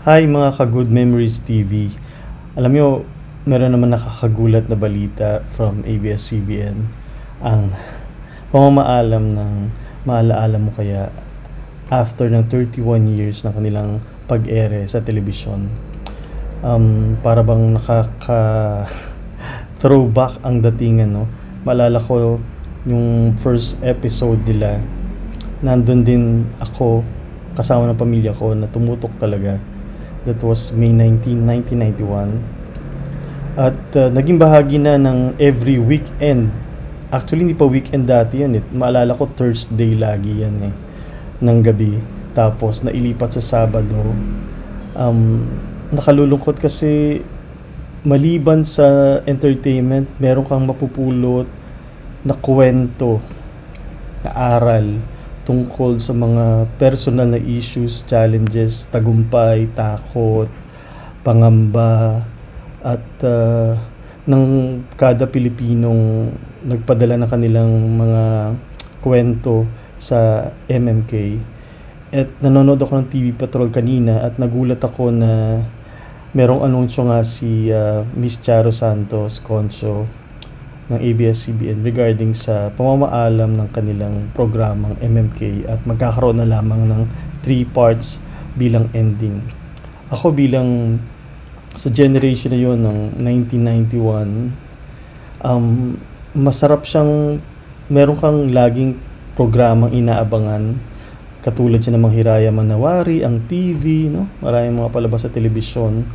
Hi mga ka-Good Memories TV. Alam nyo, meron naman nakakagulat na balita from ABS-CBN. Ang pamamaalam ng Maalaala Mo Kaya after ng 31 years na kanilang pag-ere sa telebisyon. Para bang nakaka-throwback ang datingan, no? Maalala ko yung first episode nila, nandun din ako kasama ng pamilya ko na tumutok talaga. That was May 19, 1991. At naging bahagi na ng every weekend. Actually, hindi pa weekend dati yan. Maalala ko, Thursday lagi yan ng gabi. Tapos, nailipat sa Sabado. Nakalulungkot kasi maliban sa entertainment, meron kang mapupulot na kwento, na aral tungkol sa mga personal na issues, challenges, tagumpay, takot, pangamba, at ng kada Pilipinong nagpadala ng kanilang mga kwento sa MMK. At nanonood ako ng TV Patrol kanina at nagulat ako na merong anunsyo nga si Miss Charo Santos Concho ng ABS-CBN regarding sa pamamaalam ng kanilang programang MMK at magkakaroon na lamang ng 3 parts bilang ending. Ako bilang sa generation na yun ng 1991, masarap siyang meron kang laging programang inaabangan katulad siya ng Manghiraya Manawari, ang TV, no? Maraming mga palabas sa telebisyon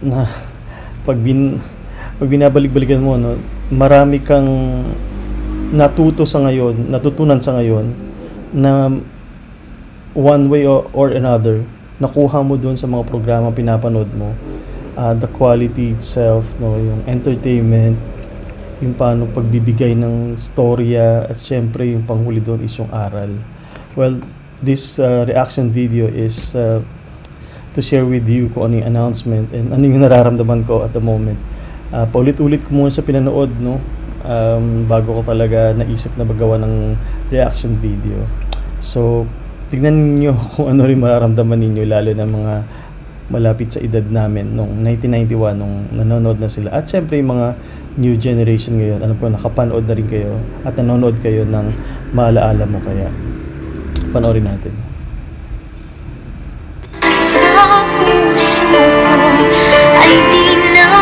na pag binabalik-balikan mo, no, marami kang natutunan sa ngayon na one way or another nakuha mo doon sa mga programa pinapanood mo. The quality itself, no, yung entertainment, yung paano pagbibigay ng storya, at syempre yung panghuli doon is yung aral. Well, this reaction video is to share with you kung ano yung announcement and ano yung nararamdaman ko at the moment. Paulit-ulit ko muna sa pinanood, no? Bago ko talaga naisip na magawa ng reaction video. So, tignan niyo kung ano rin mararamdaman ninyo, lalo na mga malapit sa edad namin nung 1991 nung nanonood na sila. At syempre yung mga new generation ngayon, alam ko nakapanood na rin kayo at nanonood kayo ng Maalaala Mo Kaya. Panoorin natin. Sa puso ay di na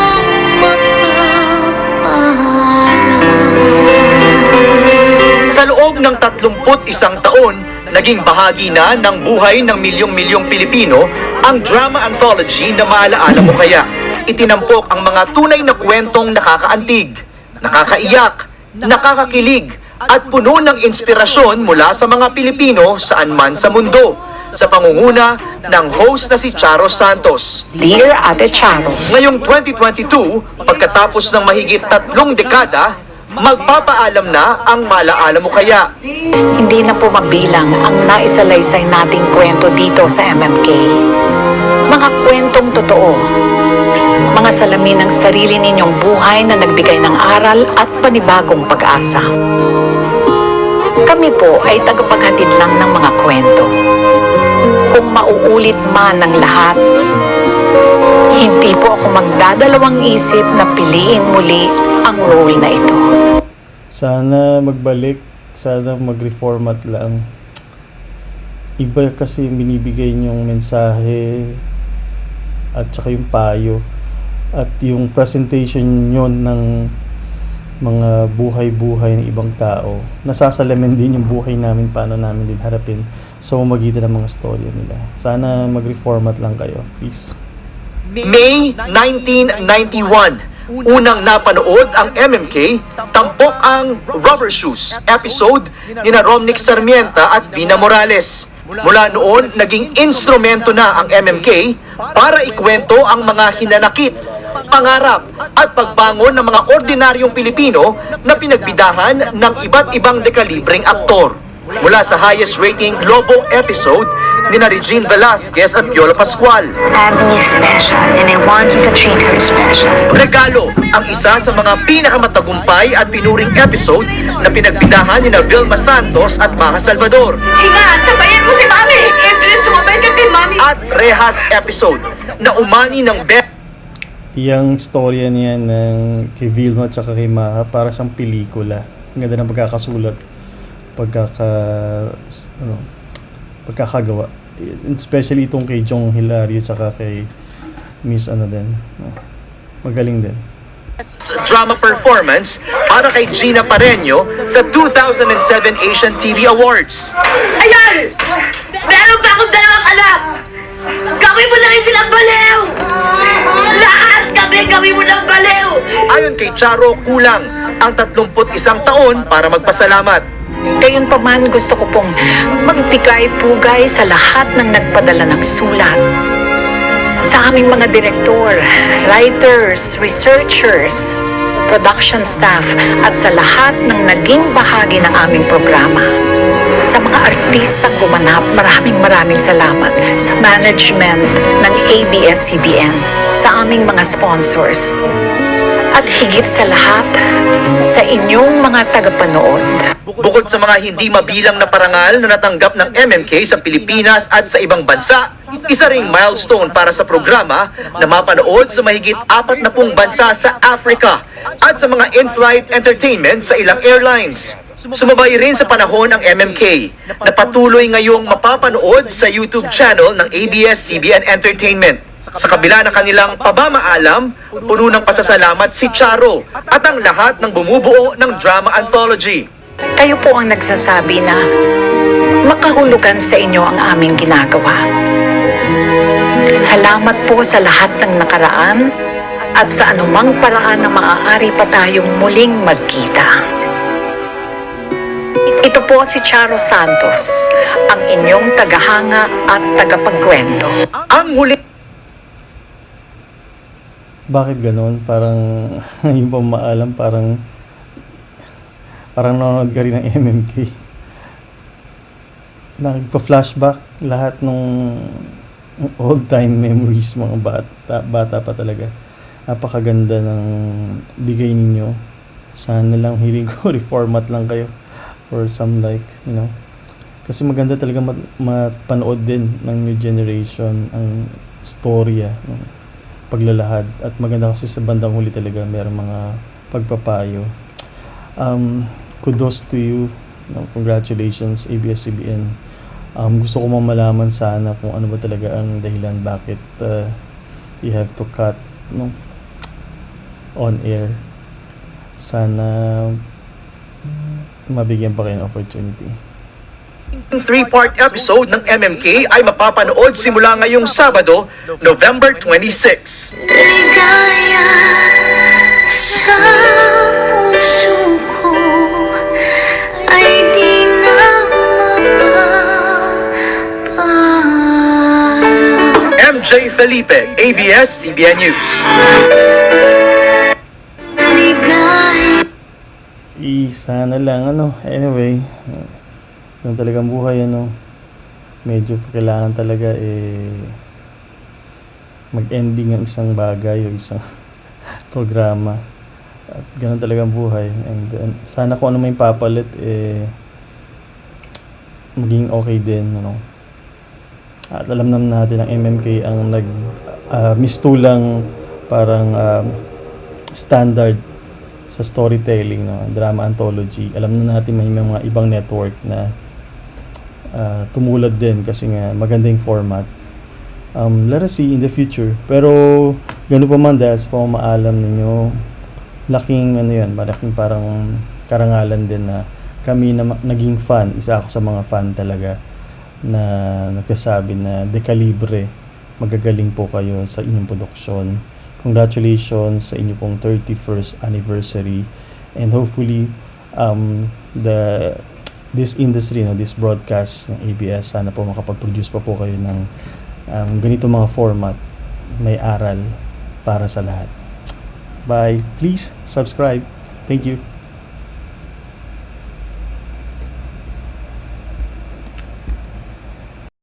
Sa loob ng 31 taon, naging bahagi na ng buhay ng milyong-milyong Pilipino ang drama anthology na Maalaala Mo Kaya. Itinampok ang mga tunay na kwentong nakakaantig, nakakaiyak, nakakakilig, at puno ng inspirasyon mula sa mga Pilipino saan man sa mundo, sa pangunguna ng host na si Charo Santos. Dear Ate Charo, Ngayong 2022, pagkatapos ng mahigit 3 dekada, magpapaalam na ang Maalaala Mo Kaya. hindi na po mabilang ang naisalaysay nating kwento dito sa MMK. Mga kwentong totoo, mga salamin ng sarili ninyong buhay na nagbigay ng aral at panibagong pag-asa. Kami po ay tagapaghatid lang ng mga kwento. Kung mauulit man ang lahat, hindi po ako magdadalawang isip na piliin muli ang role na ito. Sana magbalik, sana mag-reformat lang. Iba kasi yung binibigay niyong mensahe at saka yung payo at yung presentation nyo ng mga buhay-buhay ng ibang tao. Nasasalamin din yung buhay namin, paano namin din harapin sa magitan ng mga storya nila. Sana mag-reformat lang kayo, please. May 1991, unang napanood ang MMK, tampok ang Rubber Shoes episode ni Romnick Sarmienta at Vina Morales. Mula noon, naging instrumento na ang MMK para ikwento ang mga hinanakit, pangarap at pagbangon ng mga ordinaryong Pilipino na pinagbidahan ng iba't ibang dekalibreng aktor. Mula sa highest rating Globo episode ni Regine Velasquez at Piolo Pascual. Abby is special and I want you to treat her special. Regalo, ang isa sa mga pinakamatagumpay at pinuring episode na pinagbidahan ni Vilma Santos at Maha Salvador. Hinga, sabayan mo si Mami! Evelyn, sumabay ka kay Mami! At last episode na umani ng Yung storya niya ng kay Vilma at saka kay Maha para siyang pelikula. Ang ganda ng pagkakasulat, pagkakagawa. Especially itong kay Jong Hilario at saka kay Miss din. Magaling din. drama performance para kay Gina Pareño sa 2007 Asian TV Awards. Ayan! Meron pa akong dalawang anak! Gawin mo na rin silang baliw! Lahat kami gawin mo ng baliw! Ayon kay Charo, kulang ang 31 taon para magpasalamat. Gayunpaman, gusto ko pong magbigay-pugay sa lahat ng nagpadala ng sulat. Sa aming mga direktor, writers, researchers, production staff, at sa lahat ng naging bahagi ng aming programa. Sa mga artistang gumanap, maraming salamat. Sa management ng ABS-CBN, sa aming mga sponsors, at higit sa lahat, sa inyong mga tagapanood. Bukod sa mga hindi mabilang na parangal na natanggap ng MMK sa Pilipinas at sa ibang bansa, isa ring milestone para sa programa na mapanood sa mahigit 40 bansa sa Africa at sa mga in-flight entertainment sa ilang airlines. Sumabay rin sa panahon ang MMK na patuloy ngayong mapapanood sa YouTube channel ng ABS-CBN Entertainment. Sa kabila ng kanilang pamamaalam, puno ng pasasalamat si Charo at ang lahat ng bumubuo ng drama anthology. Kayo po ang nagsasabi na makahulugan sa inyo ang aming ginagawa. Salamat po sa lahat ng nakaraan at sa anumang paraan na maaari pa tayong muling magkita. Ito po si Charo Santos, ang inyong tagahanga at tagapagkwento. Ang huli Bakit ganon? Parang yung pamaalam, parang nanonood ka rin ng MMK. Nagpa-flashback lahat nung old-time memories, mga bata pa talaga. Napakaganda ng bigay ninyo. Sana lang hiling ko, reformat lang kayo. Or some Kasi maganda talaga mapanood din ng new generation ang storya, paglalahad. At maganda kasi sa bandang huli talaga mayroong mga pagpapayo. Kudos to you. Congratulations, ABS-CBN. Gusto ko malaman sana kung ano ba talaga ang dahilan bakit you have to cut on air. Sana mabigyan pa kayo ng opportunity. Ang 3-part episode ng MMK ay mapapanood simula ngayong Sabado, November 26. Ligaya sa puso ko ay di na mapapalam. MJ Felipe, ABS-CBN News. Ligaya. Sana lang anyway, yung talagang buhay medyo kailangan talaga mag-ending ang isang bagay o isang programa, at ganun talagang buhay. And sana kung ano may papalit maging okay din, at alam naman natin ang MMK ang mistulang parang standard sa storytelling, drama anthology. Alam na natin may mga ibang network na tumulad din kasi nga maganda yung format. Let us see in the future. Pero gano'n pa man, dahil sa pamamaalam ninyo, malaking parang karangalan din na kami na naging fan. Isa ako sa mga fan talaga na nagsasabi na dekalibre, magagaling po kayo sa inyong produksyon. Congratulations sa inyo pong 31st anniversary, and hopefully this industry, this broadcast ng ABS, sana po makapag-produce pa po kayo ng ganito mga format, may aral para sa lahat. Bye. Please subscribe. Thank you.